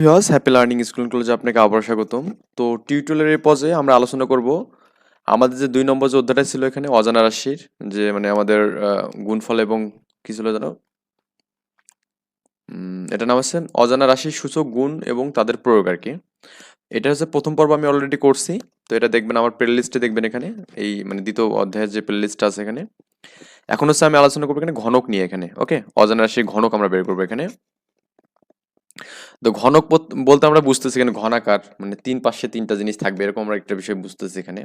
Viewers, happy learning school কলেজে আপনাকে আবার স্বাগতম। তো টিউটোরিয়ালের এই পর্যায়ে আমরা আলোচনা করব আমাদের যে ২ নম্বর যে অধ্যায়টা ছিল এখানে অজানা রাশির, যে মানে আমাদের গুণফল এবং কি ছিল যেন, এটার নাম হচ্ছে অজানা রাশির সূচক, গুণ এবং তাদের প্রয়োগ আর কি। এটা হচ্ছে প্রথম পর্ব, আমি অলরেডি করছি। তো এটা দেখবেন আমার প্লে লিস্টে, দেখবেন এখানে এই মানে দ্বিতীয় অধ্যায়ের যে প্লে লিস্টটা আছে এখানে। এখন হচ্ছে আমি আলোচনা করবো এখানে ঘনক নিয়ে এখানে। ওকে, অজানা রাশির ঘনক আমরা বের করবো এখানে। তো ঘনক বলতে আমরা বুঝতেছি এখানে ঘনাকার, মানে তিন পাশে তিনটা জিনিস থাকবে এরকম আমরা একটা বিষয় বুঝতেছি এখানে।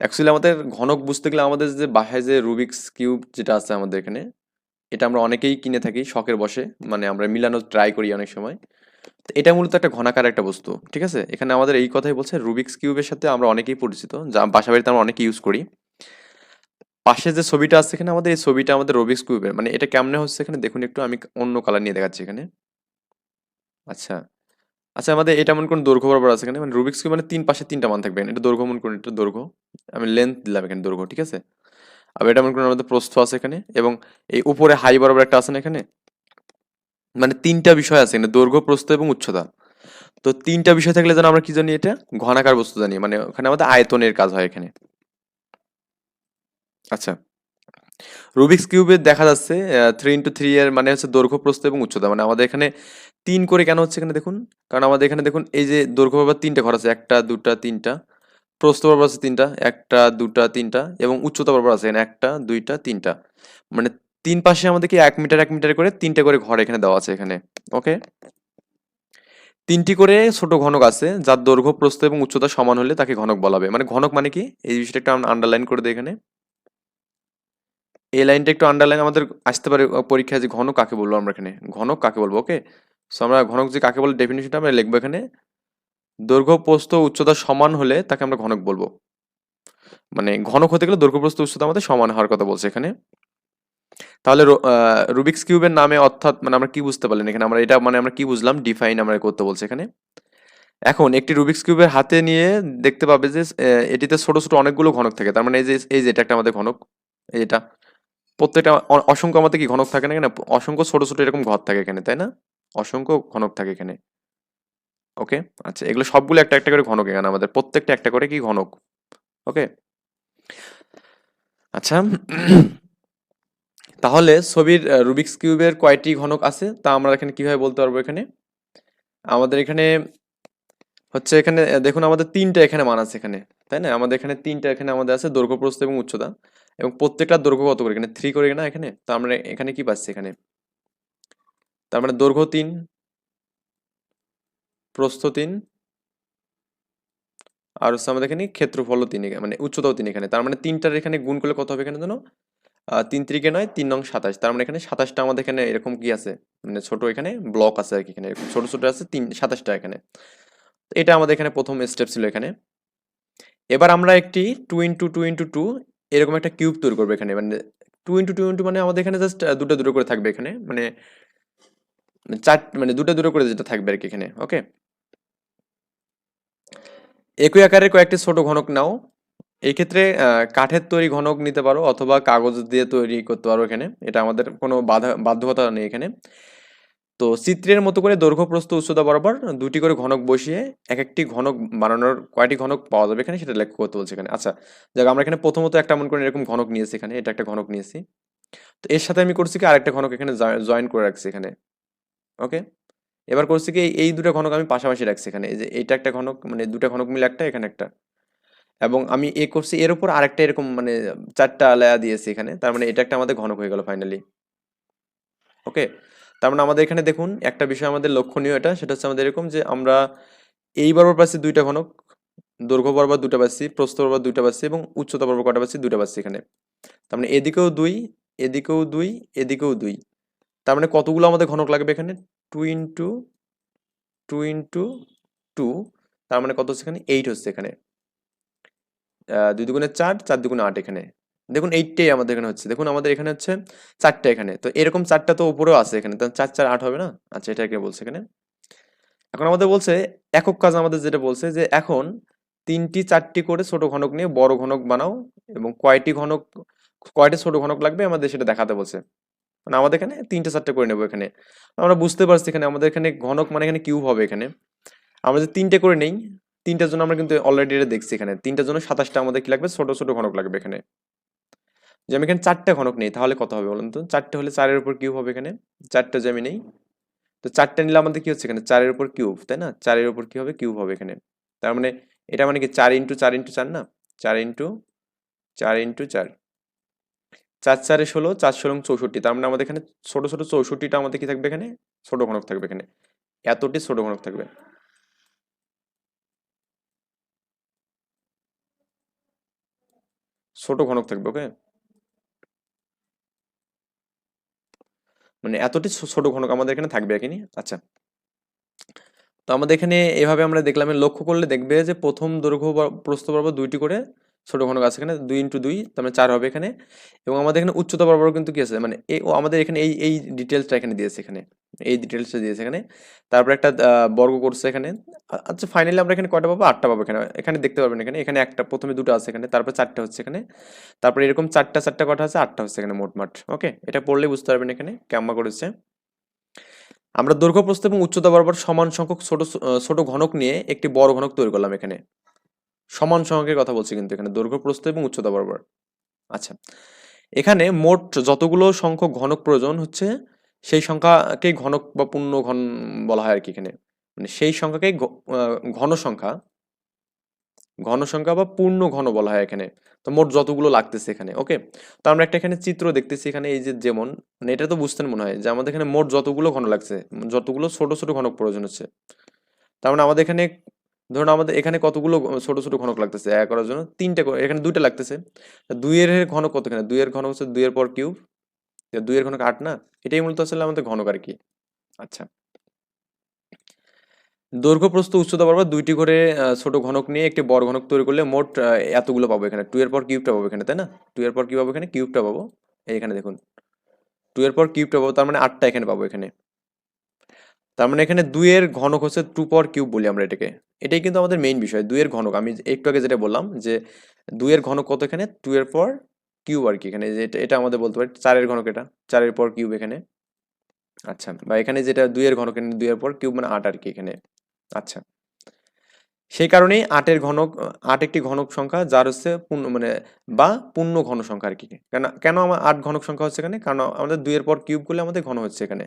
অ্যাকচুয়ালি আমাদের ঘনক বুঝতে গেলে আমাদের যে বাসায় যে রুবিক্স কিউব যেটা আছে আমাদের এখানে, এটা আমরা অনেকেই কিনে থাকি শখের বশে, মানে আমরা মিলানোর ট্রাই করি অনেক সময়। তো এটা মূলত একটা ঘনাকার একটা বস্তু, ঠিক আছে। এখানে আমাদের এই কথাই বলছে, রুবিক্স কিউবের সাথে আমরা অনেকেই পরিচিত, যা বাসা বাড়িতে আমরা অনেকে ইউজ করি। পাশে যে ছবিটা আছে এখানে আমাদের, এই ছবিটা আমাদের রুবিক্স কিউবের, মানে এটা কেমনে হচ্ছে এখানে দেখুন একটু, আমি অন্য কালার নিয়ে দেখাচ্ছি এখানে। আচ্ছা, আচ্ছা, আমাদের এটা মনে করুন দৈর্ঘ্য বরাবর আছে এখানে, মানে রুবিক্স কিউব মানে তিন পাশে তিনটা মান থাকবে, এটা দৈর্ঘ্য মনে করুন, এটা দৈর্ঘ্য, আমি লেন্থ দিলাম এখানে দৈর্ঘ্য, ঠিক আছে। আবার এটা মনে করুন আমাদের প্রস্থ আছে এখানে, এবং এই উপরে হাই বরাবর একটা আছে না এখানে, মানে তিনটা বিষয় আছে এখানে, দৈর্ঘ্য, প্রস্থ এবং উচ্চতা। তো তিনটা বিষয় থাকলে যেন আমরা কি জানি, এটা ঘনাকার বস্তু জানি, মানে ওখানে আমাদের আয়তনের কাজ হয় এখানে। আচ্ছা, রুবিক্স কিউবে দেখা যাচ্ছে 3x3 এর মানে হচ্ছে দৈর্ঘ্য, প্রস্থ এবং উচ্চতা, মানে আমাদের এখানে তিন করে কেন হচ্ছে এখানে দেখুন, কারণ আমাদের এখানে দেখুন এই যে দৈর্ঘ্য বরাবর তিনটা ঘর আছে, একটা দুটা তিনটা, প্রস্থ বরাবর আছে তিনটা, একটা দুটা তিনটা, এবং উচ্চতা বরাবর আছে এখানে একটা দুইটা তিনটা, মানে তিন পাশে আমাদের কি 1 মিটার 1 মিটার করে তিনটা করে ঘর এখানে দেওয়া আছে এখানে। ওকে, তিনটি করে ছোট ঘনক আছে যার দৈর্ঘ্য, প্রস্থ এবং উচ্চতা সমান হলে তাকে ঘনক বলা হবে। মানে ঘনক মানে কি, এই বিষয়টা একটু আন্ডারলাইন করে দিই এখানে, এই লাইনটা একটু আন্ডারলাইন, আমাদের আসতে পারে পরীক্ষায় যে ঘনক কাকে বলবো আমরা এখানে, ঘনক কাকে বলবো। ওকে, সো আমরা ঘনক যে কাকে বলে ডেফিনিশনটা আমরা লিখবো এখানে, দৈর্ঘ্য, প্রস্থ, উচ্চতা সমান হলে তাকে আমরা ঘনক বলবো। মানে ঘনক হতে গেলে দৈর্ঘ্য, প্রস্থ, উচ্চতা আমাদের সমান হওয়ার কথা বলছে এখানে। তাহলে রুবিক্স কিউবের নামে অর্থাৎ মানে আমরা কি বুঝতে পারলেন এখানে, আমরা এটা মানে আমরা কি বুঝলাম, ডিফাইন আমরা করতে বলছে এখানে। এখন একটি রুবিক্স কিউবের হাতে নিয়ে দেখতে পাবে যে এটিতে ছোট ছোট অনেকগুলো ঘনক থাকে, তার মানে এই যে এটা একটা আমাদের ঘনক, এই এটা প্রত্যেকটা অসংখ্য আমাদের কি ঘনক থাকে না এখানে, অসংখ্য ছোট ছোট এরকম ঘর থাকে এখানে, তাই না, অসংখ্য ঘনক থাকে এখানে। ওকে, আচ্ছা, এগুলো সবগুলো একটা একটা করে ঘনক এখানে, আমাদের প্রত্যেকটা একটা করে কি ঘনক। ওকে, আচ্ছা, তাহলে ছবির রুবিক্স কিউবের কয়টি ঘনক আছে তা আমরা এখানে কিভাবে বলতে পারবো এখানে। আমাদের এখানে হচ্ছে এখানে দেখুন আমাদের তিনটা এখানে মান আছে এখানে, তাই না, আমাদের এখানে তিনটা এখানে আমাদের আছে দৈর্ঘ্য, প্রস্থ এবং উচ্চতা, এবং প্রত্যেকটা দৈর্ঘ্য কত করে এখানে 3 করে না এখানে, তো আমরা এখানে কি পাচ্ছি এখানে, তার মানে দৈর্ঘ্য 3, প্রস্থ 3, আর হচ্ছে আমাদের এখানে ক্ষেত্রফলও 3, মানে উচ্চতাও 3 এখানে, তার মানে তিনটার এখানে গুণ করলে কত হবে এখানে জানো, 3 3 9, 3 নং 27, তার মানে এখানে 27টা আমাদের এখানে এরকম কি আছে, মানে ছোট এখানে ব্লক আছে আর কি, এখানে এরকম ছোট ছোট আছে 27টা এখানে। তো এটা আমাদের এখানে প্রথম স্টেপ ছিল এখানে। এবার আমরা একটি 2 × 2 × 2 এরকম একটা কিউব তৈরি করবো এখানে, মানে 2 × 2 × 2 মানে আমাদের এখানে জাস্ট দুটো দুটো করে থাকবে এখানে, মানে চার, মানে দুটো দুটো করে যেটা থাকবে আর কি এখানে। ওকে, একই আকারের কয়েকটি ছোট ঘনক নাও। এই ক্ষেত্রে কাঠের তৈরি ঘনক নিতে পারো অথবা কাগজ দিয়ে তৈরি করতে পারো এখানে, এটা আমাদের কোনো বাধ্যকতা নেই এখানে। তো চিত্রের মতো করে দৈর্ঘ্য, প্রস্থ, উচ্চতা বরাবর দুটি করে ঘনক বসিয়ে এক একটি ঘনক বানানোর কয়টি ঘনক পাওয়া যাবে এখানে সেটা লেখ করতে বলছে এখানে। আচ্ছা, যাক, আমরা এখানে প্রথমত একটা মনে করি এরকম ঘনক নিয়েছি এখানে, এটা একটা ঘনক নিয়েছি। তো এর সাথে আমি করছি কি আরেকটা ঘনক এখানে জয়েন করে রাখছি এখানে। ওকে, এবার করছি কি এই দুটো ঘনক আমি পাশাপাশি রাখছি এখানে, এই যে এইটা একটা ঘনক, মানে দুটো ঘনক মিলে একটা, এখানে একটা, এবং আমি এ করছি এর উপর আরেকটা এরকম, মানে চারটা লেয়ার দিয়েছি এখানে, তার মানে এটা একটা আমাদের ঘনক হয়ে গেল ফাইনালি। ওকে, তার মানে আমাদের এখানে দেখুন একটা বিষয় আমাদের লক্ষণীয়, এটা সেটা হচ্ছে আমাদের এরকম যে আমরা এই বরাবর পাচ্ছি দুইটা ঘনক, দৈর্ঘ্য বরাবর দুটো পাচ্ছি, প্রস্থ বরাবর দুটো পাচ্ছি, এবং উচ্চতা বরাবর কটা পাচ্ছি, দুটো পাচ্ছি এখানে। তার মানে এদিকেও 2, এদিকেও 2, এদিকেও 2, তার মানে কতগুলো আমাদের ঘনক লাগবে এখানে, 2 × 2 × 2, তার মানে কত হচ্ছে এখানে 8 হচ্ছে এখানে, 2 দুগুণে 4, 4 দুগুণে 8 এখানে। দেখুন 8টাই আমাদের এখানে হচ্ছে, দেখুন আমাদের এখানে হচ্ছে চারটা এখানে, তো এরকম চারটা তো উপরেও আছে এখানে, তো 4 4 8 হবে না। আচ্ছা, এটাকে বলছে এখানে। এখন আমাদের বলছে একক কাজ, আমাদের যেটা বলছে যে এখন 3টি 4টি করে ছোট ঘনক নিয়ে বড় ঘনক বানাও, এবং কয়টি ছোট ঘনক লাগবে আমাদের সেটা দেখাতে বলছে। মানে আমাদের এখানে 3টে 4টে করে নেবো এখানে। আমরা বুঝতে পারছি এখানে আমাদের এখানে ঘনক মানে এখানে কিউব হবে এখানে। আমরা যদি 3টে করে নেই, 3টার জন্য আমরা কিন্তু অলরেডি এটা দেখছি এখানে। 3টার জন্য 27টা আমাদের কি লাগবে? ছোট ছোট ঘনক লাগবে এখানে। যে আমি এখানে 4টে ঘনক নেই তাহলে কত হবে বলুন তো? 4টে হলে 4 এর উপর কিউব হবে এখানে। 4টে যে আমি নেই, তো 4টে নিলে আমাদের কি হচ্ছে এখানে? 4 এর উপর কিউব, তাই না? 4 এর উপর কি হবে? কিউব হবে এখানে। তার মানে এটা মানে কি 4 ইন্টু 4 ইন্টু 4 না? 4 ইন্টু 4 ইন্টু 4, 4 4 16, 4 16 64। তার মানে আমাদের এখানে ছোট ছোট 64টা আমাদের কি থাকবে এখানে? ছোট ঘনক থাকবে এখানে। এতটি ছোট ঘনক থাকবে, ছোট ঘনক থাকবে। ওকে, মানে এতটি ছোট ঘনক আমাদের এখানে থাকবে এখানে। আচ্ছা, তো আমাদের এখানে এভাবে আমরা দেখলাম, লক্ষ্য করলে দেখবে যে প্রথম দৈর্ঘ্য প্রস্থ বরাবর 2টি করে ছোট ঘনক আছে এখানে, 2 ইন্টু 2 তার মানে 4 হবে এখানে। এবং আমাদের এখানে উচ্চতা বরাবর কিন্তু কি আছে মানে এই আমাদের এখানে এই ডিটেলসটা এখানে দিয়েছে এখানে, এই ডিটেলসটা দিয়েছে এখানে। তারপর একটা বর্গ করছে এখানে। আচ্ছা, ফাইনালি আমরা এখানে কয়টা পাবো? 8টা পাবো এখানে। এখানে দেখতে পারবেন এখানে, এখানে একটা, প্রথমে দুটো আছে এখানে, তারপর 4টে হচ্ছে এখানে, তারপর এরকম 4টা 4টা কটা আছে? 8টা হচ্ছে এখানে মোটমাট। ওকে, এটা পড়লেই বুঝতে পারবেন এখানে কেমন করেছে। আমরা দৈর্ঘ্য প্রস্থ এবং উচ্চতা বরাবর সমান সংখ্যক ছোট ঘনক নিয়ে একটি বড় ঘনক তৈরি করলাম এখানে। সমান সংখ্যকের কথা বলছি কিন্তু এখানে, দৈর্ঘ্য প্রস্থ এবং উচ্চতা বরাবর। আচ্ছা, এখানে মোট যতগুলো সংখ্যক ঘনক প্রয়োজন হচ্ছে সেই সংখ্যাকেই ঘনক বা পূর্ণ ঘন বলা হয় আর কি এখানে। মানে সেই সংখ্যাকেই ঘন সংখ্যা, ঘন সংখ্যা বা পূর্ণ ঘন বলা হয় এখানে। তো মোট যতগুলো লাগতেছে এখানে। ওকে, তো আমরা একটা এখানে চিত্র দেখতেছি এখানে, এই যে যেমন, মানে এটা তো বুঝতেন মনে হয় যে আমাদের এখানে মোট যতগুলো ঘন লাগছে, যতগুলো ছোট ছোট ঘনক প্রয়োজন হচ্ছে। তার মানে আমাদের এখানে, ধরুন আমাদের এখানে কতগুলো ছোট ছোট ঘনক লাগতেছে এক করার জন্য? 3টে, এখানে 2টা লাগতেছে। 2 এর ঘনক কত এখানে? 2 এর ঘনক হচ্ছে 2 এর পর কিউব, 2 এর ঘনক 8 না? এটাই মূলত আসলে আমাদের ঘনক আর কি। আচ্ছা, দৈর্ঘ্য প্রস্থ উচ্চতা বরাবর 2টি করে ছোট ঘনক নিয়ে একটি বড় ঘনক তৈরি করলে মোট এতগুলো পাবো এখানে। 2 এর পর কিউবটা পাবো এখানে, তাই না? 2 এর পর কি পাবো এখানে? কিউবটা পাবো। এখানে দেখুন, 2 এর পর কিউবটা পাবো, তার মানে 8টা এখানে পাবো এখানে। তার মানে এখানে 2 এর ঘনক হচ্ছে 2 পাওয়ার কিউব বলি আমরা এটাকে। এটাই কিন্তু আমাদের মেইন বিষয়, 2 এর ঘনক। আমি একটু আগে যেটা বললাম যে 2 এর ঘনক কত এখানে? 2 এর পর কিউব আর কি এখানে। যে এটা আমাদের বলতে পারি 4 এর ঘনক, এটা 4 এর পর কিউব এখানে। আচ্ছা, বা এখানে যেটা 2 এর ঘনক, এখানে 2 এর পর কিউব মানে 8 আর কি এখানে। আচ্ছা, সেই কারণেই 8 এর ঘনক, 8 একটি ঘনক সংখ্যা যার হচ্ছে পূর্ণ মানে বা পূর্ণ ঘন সংখ্যা আর কি। কেন কেন আমার 8 ঘনক সংখ্যা হচ্ছে এখানে? কারণ আমাদের 2 এর পর কিউব করলে আমাদের ঘন হচ্ছে এখানে।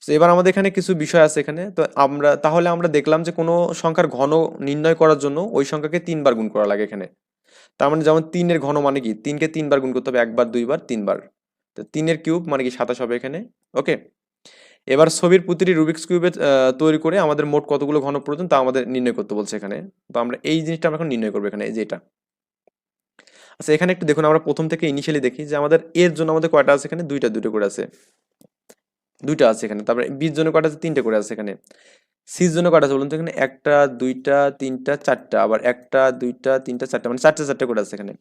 তো এবার আমাদের এখানে কিছু বিষয় আছে এখানে। তো আমরা দেখলাম যে কোনো সংখ্যার ঘন নির্ণয় করার জন্য ওই সংখ্যাকে 3 বার গুণ করা লাগে এখানে। তার মানে যেমন 3 এর ঘন মানে কি? 3কে 3 বার গুণ করতে হবে, একবার, দুইবার, 3 বার। তো 3 এর কিউব মানে কি? 27 হবে এখানে। ওকে, এবার ছবির প্রতিটি রুবিক্স কিউবে তৈরি করে আমাদের মোট কতগুলো ঘন প্রয়োজন তা আমাদের নির্ণয় করতে বলছে এখানে। তো আমরা এই জিনিসটা আমরা এখন নির্ণয় করবো এখানে, এই যে এটা। আচ্ছা, এখানে একটু দেখুন, আমরা প্রথম থেকে ইনিশিয়ালি দেখি যে আমাদের এর জন্য আমাদের কয়টা আছে এখানে? দুইটা, দুটো করে আছে, দুইটা আছে এখানে। তারপরে বির জন্য কয়টা আছে? 3টে করে আছে এখানে। সির জন্য কয়টা আছে বলুন তো এখানে? একটা, দুইটা, তিনটা, চারটা, আবার একটা, দুইটা, তিনটা, চারটা, মানে চারটে চারটে করে আছে এখানে।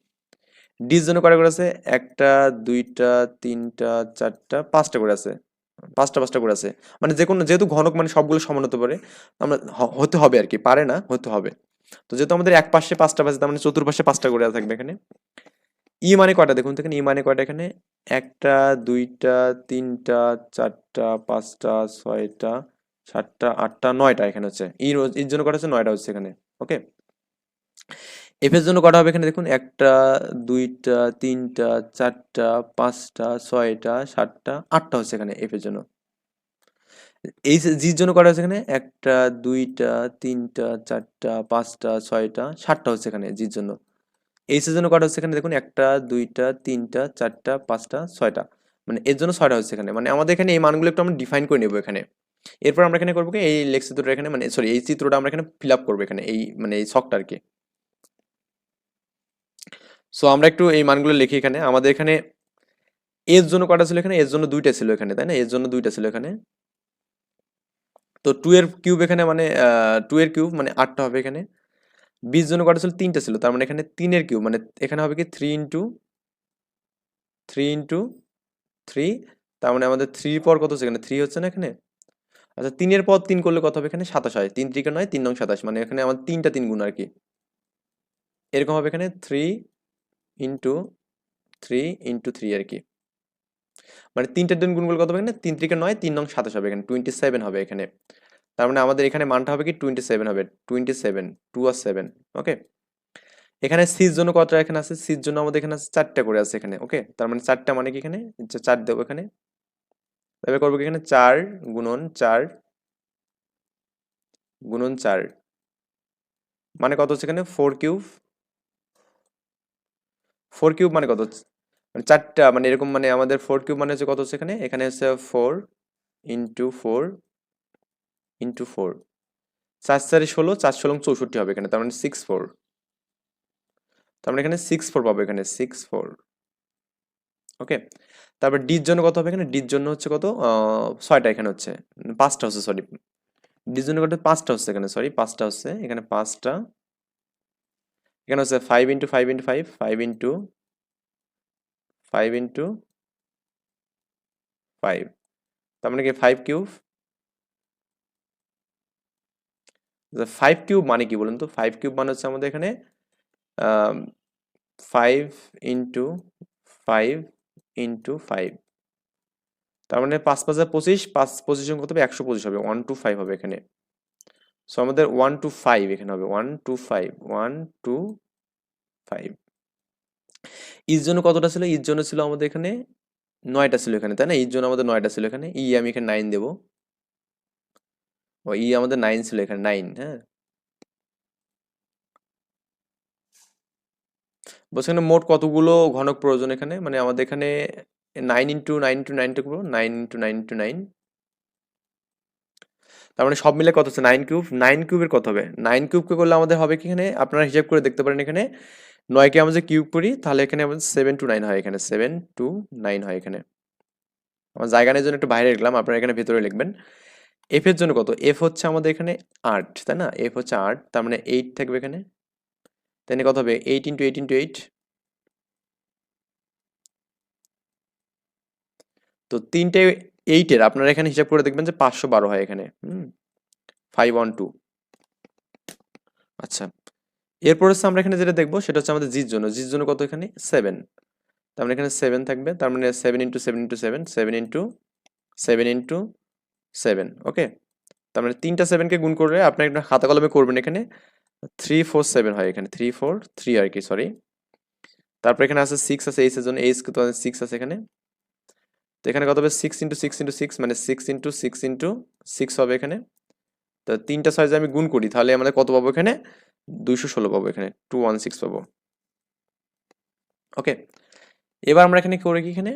ডির জন্য কয়টা করে আছে? একটা, দুইটা, তিনটা, চারটা, 5টা করে আছে। 5টা 5টা করে আছে। মানে যে কোনো, যেহেতু ঘনক মানে সবগুলো সমান হতে পারে, আমরা হতে হবে আর কি, পারে না, হতে হবে। তো যেহেতু আমাদের এক পাশে 5টা আছে, তার মানে চতুর্পাশে 5টা করে থাকবে এখানে। ই মানে কয়টা দেখুন তো এখানে? ই মানে কয়টা এখানে? একটা, দুইটা, তিনটা, চারটা, 5টা, 6টা, 7টা, 8টা, 9টা এখানে হচ্ছে। এর জন্য কটা হচ্ছে? 9টা হচ্ছে এখানে। ওকে, এফ এর জন্য কটা হবে এখানে দেখুন? একটা, দুইটা, তিনটা, চারটা, 5টা, 6টা, 7টা, 8টা হচ্ছে এখানে এফ এর জন্য। এই জির জন্য কটা হচ্ছে এখানে? একটা, দুইটা, তিনটা, চারটা, 5টা, 6টা, 7টা হচ্ছে এখানে জির জন্য। এইচ এর জন্য কটা হচ্ছে এখানে দেখুন? একটা, দুইটা, তিনটা, চারটা, 5টা, 6টা, মানে এর জন্য 6টা হচ্ছে এখানে। মানে আমাদের এখানে এই মানগুলো একটু আমরা ডিফাইন করে নেবো এখানে। এরপর আমরা এখানে করবো কি, এই লেখচিত্রটা এখানে, মানে সরি, এই চিত্রটা আমরা এখানে ফিল আপ করবো এখানে, এই মানে এই ছকটা আর কি। সো আমরা একটু এই মানগুলো লিখি এখানে। আমাদের এখানে এর জন্য কটা ছিল এখানে? এর জন্য 2টা ছিল এখানে, তাই না? এর জন্য 2টা ছিল এখানে। তো 2 এর কিউব এখানে মানে 2 এর কিউব মানে 8টা হবে এখানে। বির জন্য কটা ছিল? 3টা ছিল, তার মানে এখানে 3 এর কিউব মানে এখানে হবে কি 3 ইন্টু 3 ইন্টু 3, তার মানে আমাদের 3 এর পর কত হচ্ছে এখানে? 3 হচ্ছে না এখানে? আচ্ছা, 3 এর পর 3 করলে কত হবে এখানে? 27 হয়। 3 3 9, 3 নং 27, মানে এখানে আমাদের 3টা 3 গুণ আর কি। এরকম হবে এখানে 3 ইন্টু 3 ইন্টু 3 আর কি। মানে 3টা দিন গুণ করলে কত হবে এখানে, 3 × 9 3 নং 27 হবে এখানে, 27 হবে এখানে। তার মানে আমাদের এখানে মানটা হবে কি 27 হবে, 27, 2 আর 7। ওকে, এখানে সির জন্য কতটা এখানে আছে, সির জন্য আমাদের এখানে আছে 4টা করে আছে এখানে। ওকে, তার মানে 4টা মানে কি এখানে 4 দেবো এখানে, তবে করবো কি এখানে 4 গুণন 4 গুণন 4 মানে কত হচ্ছে এখানে 4 কিউব, 4 কিউব মানে কত হচ্ছে, মানে 4টা মানে এরকম, মানে আমাদের 4 কিউব মানে হচ্ছে কত হচ্ছে এখানে, এখানে হচ্ছে 4 ইন্টু 4 ইন্টু 4, 4 4 16, 4 16 64 হবে এখানে, তার মানে 64, তার মানে এখানে 64 পাবো এখানে 64। ওকে, তারপর ডির জন্য কত হবে এখানে, ডির জন্য হচ্ছে কত 6টা এখানে হচ্ছে, 5টা হচ্ছে সরি, ডির জন্য কত 5টা হচ্ছে এখানে, সরি 5টা হচ্ছে এখানে, 5টা এখানে হচ্ছে 5 ইন্টু 5 ইন্টু 5, 5 ইন্টু 5 ইন্টু 5, তার মানে কি 5 কিউব, 5 কিউব মানে কি বলুন তো, 5 কিউব মানে হচ্ছে আমাদের এখানে 5 ইন্টু 5 ইন্টু 5, তার মানে 5 5 25, 5 25 কত হবে 125 হবে, 125 হবে এখানে। সো আমাদের 125 এখানে হবে, 125 125। ইর জন্য কতটা ছিল, ইর জন্য ছিল আমাদের এখানে 9টা ছিল এখানে, তাই না, ইর জন্য আমাদের 9টা ছিল এখানে, আমি এখানে 9 দেবো, ও আমাদের 9 ছিল এখানে 9। হ্যাঁ, বলছে এখানে মোট কতগুলো ঘনক প্রয়োজন এখানে, মানে আমাদের এখানে 9 ইন্টু 9 ইন্টু 9 টা করবো, 9 ইন্টু 9 ইন্টু 9, তার মানে সব মিলে কত হচ্ছে 9 কিউব, 9 কিউবের কত হবে, 9 কিউবকে করলে আমাদের হবে কি এখানে, আপনারা হিসাব করে দেখতে পারেন এখানে 9কে আমরা যে কিউব করি তাহলে এখানে আমাদের 7 টু 9 হয়, এখানে 7 টু 9 হয় এখানে। আমার জায়গা নেই জন্য একটু বাইরে লিখলাম, আপনারা এখানে ভেতরে লিখবেন। এফ এর জন্য কত, এফ হচ্ছে আমাদের এখানে 8, তাই না, এফ হচ্ছে 8, তার মানে 8 থাকবে এখানে, তাহলে কত হবে 8 ইন্টু 8 ইন্টু 8, তো তিনটে 8-এর আপনারা এখানে হিসাব করে দেখবেন যে 512 হয় এখানে। 512। আচ্ছা, এরপর হচ্ছে আমরা এখানে যেটা দেখবো সেটা হচ্ছে আমাদের জির জন্য, জির জন্য কত এখানে 7, তার মানে এখানে 7 থাকবে, তার মানে 7 ইন্টু 7 ইন্টু 7, 7 ইন্টু 7 ইন্টু 7। ওকে, তার মানে 3টা 7কে গুণ করে আপনি একটা খাতা কলমে করবেন এখানে, 347 হয় এখানে, 343 আর কি, সরি। তারপর এখানে আছে 6 আছে, এইচ এর জন্য এইচ কত আছে 6 আছে এখানে, তো এখানে কত হবে 6 ইন্টু 6 ইন্টু 6, মানে 6 ইন্টু 6 ইন্টু 6 হবে এখানে। তো 3টা 6 আমি গুণ করি তাহলে আমাদের কত পাবো এখানে, 216 পাবো এখানে, 216 পাবো। ওকে, এবার আমরা এখানে করে কি এখানে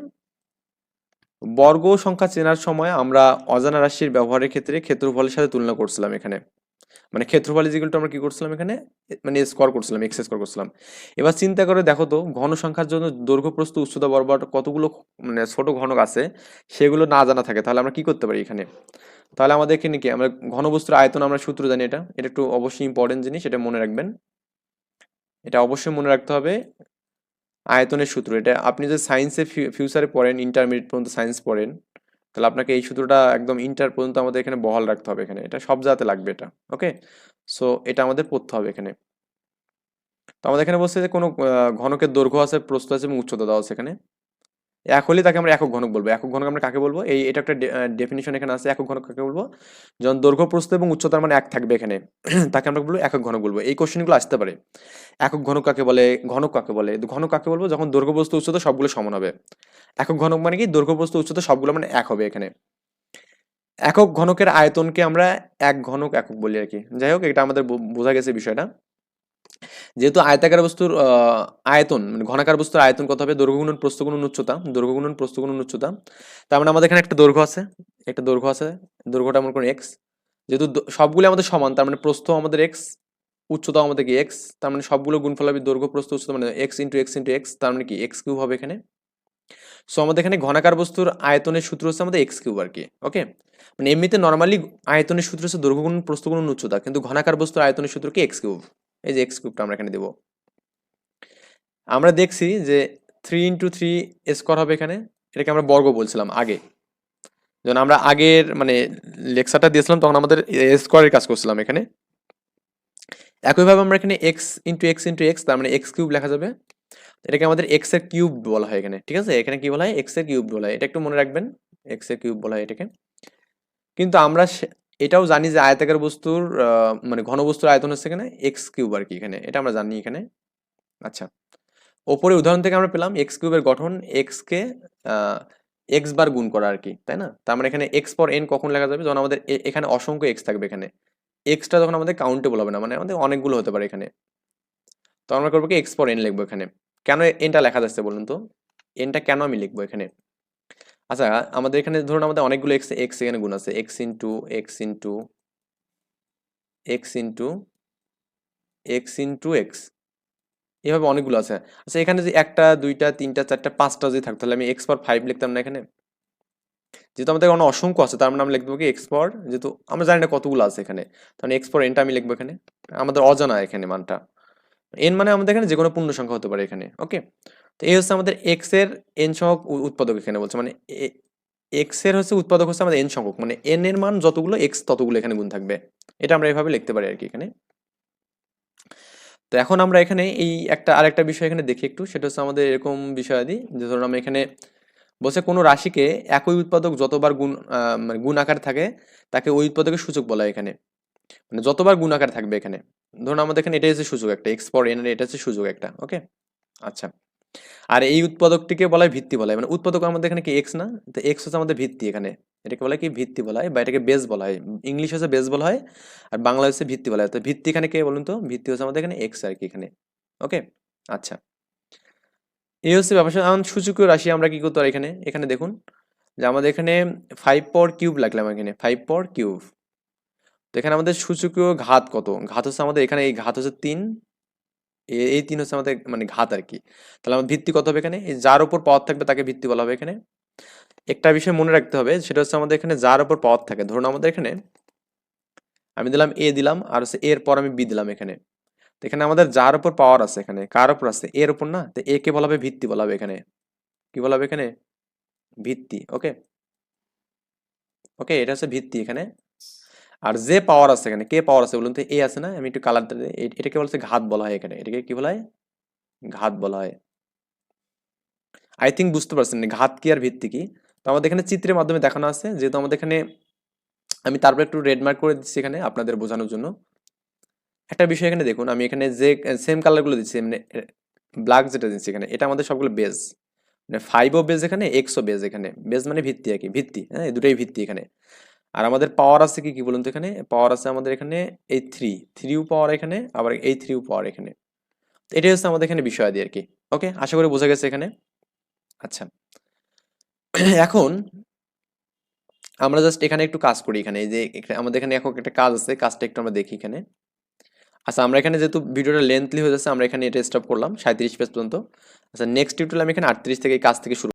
বর্গ সংখ্যা চেনার সময় আমরা অজানা রাশির ব্যবহারের ক্ষেত্রে ক্ষেত্রফলের সাথে তুলনা করছিলাম এখানে, মানে ক্ষেত্রফল ইজ ইকুয়াল টু আমরা কি করছিলাম এখানে, মানে স্কোয়ার করছিলাম, এক্স স্কোয়ার করছিলাম। এবার চিন্তা করে দেখো তো ঘন সংখ্যার জন্য দৈর্ঘ্য প্রস্থ উচ্চতা বরাবর কতগুলো মানে ছোট ঘনক আছে সেগুলো না জানা থাকে, তাহলে আমরা কি করতে পারি এখানে, তাহলে আমাদের এখানে কি আমরা ঘনবস্তুর আয়তন আমরা সূত্র জানি, এটা এটা একটু অবশ্যই ইম্পর্টেন্ট জিনিস, এটা মনে রাখবেন, এটা অবশ্যই মনে রাখতে হবে। আয়তনের সূত্র এটা আপনি যে সায়েন্সে ফিউচারে পড়েন, ইন্টারমিডিয়েট পর্যন্ত সায়েন্স পড়েন, তাহলে আপনাকে এই সূত্রটা একদম ইন্টার পর্যন্ত আমাদের এখানে বহাল রাখতে হবে এখানে, এটা সব জায়গাতে লাগবে এটা। ওকে, সো এটা আমাদের পড়তে হবে এখানে। তো আমাদের এখানে বলছে যে কোনো ঘনকের দৈর্ঘ্য আছে, প্রস্থ আছে এবং উচ্চতা দেওয়া আছে এখানে, এক হলে তাকে আমরা একক ঘনক বলবো। একক ঘনক আমরা কাকে বলবো, এটা একটা ডেফিনিশন এখানে আছে, একক ঘনক কাকে বলবো, যখন দৈর্ঘ্য প্রস্থ এবং উচ্চতার মানে এক থাকবে এখানে তাকে আমরা বলবো একক ঘনক বলবো। এই কোশ্চেনগুলো আসতে পারে, একক ঘনক কাকে বলে, ঘনক কাকে বলে, ঘনক কাকে বলবো যখন দৈর্ঘ্য প্রস্থ উচ্চতা সবগুলো সমান হবে। একক ঘনক মানে কি দৈর্ঘ্য প্রস্থ উচ্চতা সবগুলো মানে এক হবে এখানে। একক ঘনকের আয়তনকে আমরা এক ঘনক একক বলি আর কি। যাই হোক, এটা আমাদের বোঝা গেছে বিষয়টা। যেহেতু আয়তাকার বস্তুর আয়তন মানে ঘনাকার বস্তুর আয়তন কত হবে, দৈর্ঘ্য গুণন প্রস্থ গুণন উচ্চতা, দৈর্ঘ্য গুণন প্রস্থ গুণন উচ্চতা। তার মানে আমাদের এখানে একটা দৈর্ঘ্য আছে, একটা দৈর্ঘ্য আছে, দৈর্ঘ্যটা মনে করুন এক্স, যেহেতু সবগুলো আমাদের সমান তার মানে প্রস্থ আমাদের এক্স, উচ্চতা আমাদের কি এক্স, তার মানে সবগুলো গুণফল হবে দৈর্ঘ্য প্রস্থ উচ্চতা মানে x into x into x, তার মানে কি এক্স কিউব হবে এখানে। সো আমাদের এখানে ঘনাকার বস্তুর আয়তনের সূত্র হচ্ছে আমাদের এক্স কিউব আর কি। ওকে, মানে এমনিতে নর্মালি আয়তনের সূত্র হচ্ছে দৈর্ঘ্য গুণন প্রস্থ গুণন উচ্চতা, কিন্তু ঘনাকার বস্তুর আয়তনের সূত্র কি এক্স কিউব। এই যে এক্স কিউবটা আমরা এখানে দেবো। আমরা দেখছি যে 3 × 3 স্কোয়ার হবে এখানে, এটাকে আমরা বর্গ বলছিলাম আগে, যখন আমরা আগের মানে লেকচারটা দিয়েছিলাম তখন আমাদের স্কোয়ারের কাজ করছিলাম এখানে। একইভাবে আমরা এখানে x into x into x, তার মানে এক্স কিউব লেখা যাবে, এটাকে আমাদের এক্স এর কিউব বলা হয় এখানে, ঠিক আছে? এখানে কি বলা হয়, এক্স এর কিউব বলা হয়, এটা একটু মনে রাখবেন, এক্স এর কিউব বলা হয় এটাকে। কিন্তু আমরা এটাও জানি যে আয়তাকার বস্তুর মানে ঘনবস্তুর আয়তন হচ্ছে এখানে এক্স কিউব আর কি, এখানে এটা আমরা জানি এখানে। আচ্ছা, ওপরে উদাহরণ থেকে আমরা পেলাম এক্স কিউবের গঠন এক্স কে এক্স বার গুণ করা আর কি, তাই না? তার মানে এখানে এক্স পর এন কখন লেখা যাবে, যখন আমাদের এখানে অসংখ্য এক্স থাকবে, এখানে এক্সটা যখন আমাদের কাউন্টেবল হবে না, মানে আমাদের অনেকগুলো হতে পারে এখানে, তো আমরা করবো কি এক্স পর এন লিখবো এখানে। কেন এনটা লেখা যাচ্ছে বলুন তো, এনটা কেন আমি লিখবো এখানে? আচ্ছা, আমাদের এখানে ধরুন আমাদের অনেকগুলো এক্স এক্স এখানে গুণ আছে, x into x into x into x into x, এভাবে অনেকগুলো আছে। আচ্ছা, এখানে যে একটা দুইটা তিনটা চারটা পাঁচটা যদি থাকতো, তাহলে আমি এক্স পাওয়ার ফাইভ লিখতাম না এখানে? যেহেতু আমাদের অনেক অসংখ্য আছে, তার মানে আমরা লিখবো কি এক্স পাওয়ার, যেহেতু আমরা জানি না কতগুলো আছে এখানে, তাহলে এক্স পাওয়ার এনটা আমি লিখবো এখানে, আমাদের অজানা এখানে মানটা। এন মানে আমাদের এখানে যে কোনো পূর্ণ সংখ্যা হতে পারে এখানে, ওকে? তো এই হচ্ছে আমাদের এক্স এর এন সংখ্যক উৎপাদক এখানে বলছে, মানে এক্স এর হচ্ছে উৎপাদক হচ্ছে আমাদের এন সংখ্যক, মানে এন এর মান যতগুলো এক্স ততগুলো এখানে গুণ থাকবে, এটা আমরা এভাবে লিখতে পারি আর কি এখানে। তো এখন আমরা এখানে এই আরেকটা বিষয় এখানে দেখি একটু, সেটা হচ্ছে আমাদের এরকম বিষয়াদি, যে ধরুন আমরা এখানে বলছে কোনো রাশিকে একই উৎপাদক যতবার গুণ মানে গুণ আকার থাকে, তাকে ওই উৎপাদকের সূচক বলা হয় এখানে, মানে যতবার গুণ আকার থাকবে এখানে। ধরুন আমাদের এখানে এটা হচ্ছে সূচক একটা, এক্স পর এন এর এটা হচ্ছে সূচক একটা, ওকে? আচ্ছা, আর এই উৎপাদকটিকে বলা হয় ভিত্তি বলা হয়, মানে উৎপাদক আমাদের এখানে কি এক্স না, তো এক্স হচ্ছে আমাদের ভিত্তি এখানে, এটাকে বলা হয় কি ভিত্তি বলা হয়, বা এটাকে বেস বলা হয়, ইংলিশ হচ্ছে বেস বলা হয়, আর বাংলা হচ্ছে ভিত্তি বলা হয়। তো ভিত্তি এখানে কে বলুন তো, ভিত্তি হচ্ছে আমাদের এখানে এক্স আর কি এখানে, ওকে? আচ্ছা, এই হচ্ছে ব্যাপার। এখন সূচকীয় রাশি আমরা কি করতে পারি এখানে, এখানে দেখুন যে আমাদের এখানে ফাইভ পাওয়ার কিউব লাগলাম এখানে, ফাইভ পাওয়ার কিউব। তো এখানে আমাদের সূচকীয় ঘাত কত, ঘাত হচ্ছে আমাদের এখানে এই ঘাত হচ্ছে তিন, এই তিন হচ্ছে আমাদের মানে ঘাত আর কি। তাহলে আমার ভিত্তি কত হবে এখানে, এই যার উপর পাওয়ার থাকবে তাকে ভিত্তি বলা হবে এখানে। একটা বিষয় মনে রাখতে হবে, সেটা হচ্ছে আমাদের এখানে যার উপর পাওয়ার থাকে, ধরুন আমাদের এখানে আমি দিলাম এ দিলাম, আর হচ্ছে এর পর আমি বি দিলাম এখানে। তো এখানে আমাদের যার উপর পাওয়ার আছে, এখানে কার উপর আছে, এর উপর না, তো এ কে বলা হবে ভিত্তি বলা হবে এখানে, কি বলা হবে এখানে, ভিত্তি, ওকে? ওকে, এটা হচ্ছে ভিত্তি এখানে। আর যে পাওয়ার আছে এখানে, কে পাওয়ার আছে বলুন তো, এ আছে না, আমি একটু কালার দিই, এটাকে বলছে ঘাত বলা হয় এখানে, এটাকে কি বলা হয়, ঘাত বলা হয়। আই থিঙ্ক বুঝতে পারছেন ঘাত কি আর ভিত্তি কি। তো আমাদের এখানে চিত্রের মাধ্যমে দেখানো আছে, যেহেতু আমাদের এখানে আমি তারপর একটু রেড মার্ক করে দিচ্ছি এখানে আপনাদের বোঝানোর জন্য। একটা বিষয় এখানে দেখুন, আমি এখানে যে সেম কালার গুলো দিচ্ছি, মানে ব্ল্যাক যেটা দিচ্ছি এখানে, এটা আমাদের সবগুলো বেজ, মানে ফাইভও বেজ এখানে, এক্সও বেজ এখানে, বেজ মানে ভিত্তি আর কি, ভিত্তি, হ্যাঁ, এই দুটাই ভিত্তি এখানে। আর আমাদের পাওয়ার আছে কি কি বলুন তো, এখানে পাওয়ার আছে আমাদের এখানে এই থ্রিও পাওয়ার এখানে, আবার এই থ্রিও পাওয়ার এখানে। তো এটাই হচ্ছে আমাদের এখানে বিষয়াদি আর কি, ওকে? আশা করি বোঝা গেছে এখানে। আচ্ছা, এখন আমরা জাস্ট এখানে একটু কাজ করি, এখানে এই যে আমাদের এখানে এখন একটা কাজ আছে, কাজটা একটু আমরা দেখি এখানে। আচ্ছা, আমরা এখানে যেহেতু ভিডিওটা লেন্থলি হয়ে যাচ্ছে, আমরা এখানে এটা স্টপ করলাম 37 পেজ পর্যন্ত। আচ্ছা, নেক্সট টিউটোরিয়ালে আমি এখানে 38 থেকে এই কাজ থেকে শুরু